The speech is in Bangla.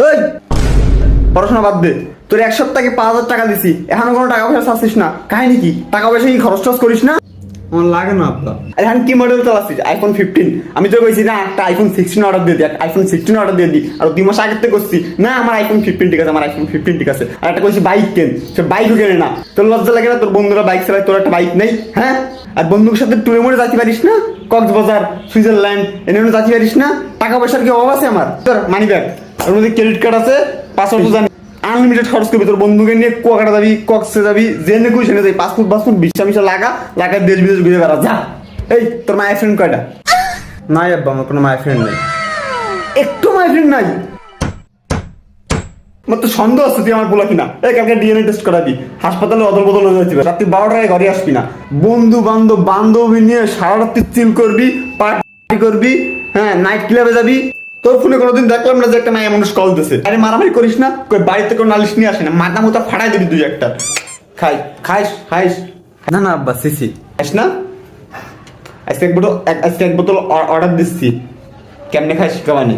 ওই পড়াশোনা বাদ দে, তোর এক সপ্তাহে 5,000 টাকা দিছি, এখনো কোনো টাকা পয়সা চাচ্ছিস না, কাহিনী কি? টাকা পয়সা কি খরচ টরচ করিস না? আমার লাগে না আব্বা। এখন কি মডেল চালাচ্ছিস? iPhone 15। আমি তো কইছি না একটা iPhone 16 অর্ডার দিয়ে দিই, iPhone 16 অর্ডার দিয়ে দিই, আর 2 মাস আগে থেকে করছি না আমার iPhone 15 ঠিক আছে, আমার iPhone 15 ঠিক আছে। আর একটা কইছি বাইক কেন, সে বাইকও কেনে না। তোর লজ্জা লাগে না? তোর বন্ধুরা বাইক চালায়, তোর একটা বাইক নেই, হ্যাঁ? আর বন্ধুর সাথে টুরে মরে যাতে পারিস না? কক্সবাজার, সুইজারল্যান্ড এনে যাতে পারিস না? টাকা পয়সার কি অভাব আছে আমার? তোর মানি ব্যাগ, ওর মধ্যে ক্রেডিট কার্ড আছে, পাসওয়ার্ড জানি, আনলিমিটেড খরচ করবি। তোর বন্ধুকে নিয়ে কুয়াকাটা যাবি, কক্সে যাবি, জেনে কুই সেনে যাবি, পাসপোর্ট ভিসা মিশা লাগা দেশ বিদেশ ঘুরে বেড়া যা। এই তোর মায়ের ফ্রেন্ড কয়টা? নাই আব্বা, আমার কোনো মায়ের ফ্রেন্ড নেই। একটু মায়ের ফ্রেন্ড নাই? আমার তো সন্দেহ আছে তুই আমার বলা কিনা। এই কালকে ডিএনএ টেস্ট করাবি, হাসপাতালে অদল বদল হয়ে যাচ্ছে, রাত্রি 12টায় ঘরে আসবি না। বন্ধু বান্ধবী নিয়ে সারা রাত্রি চিল করবি, পার্টি করবি, হ্যাঁ নাইট ক্লাবে যাবি। তোর ফোনে কোনোদিন দেখলাম না যে একটা মায়ের মানুষ কল দিতেছে। আরে মারামারি করিস না, কই বাড়িতে কোনো নালিশ নিয়ে আসে না, মাথা মুথা ফাটাই দিবি তুই একটা। খাইস না না আব্বা, সিসি। খাইস না? আজকে এক বোতল অর্ডার দিচ্ছি, কেমনে খাইস শিখাবানি।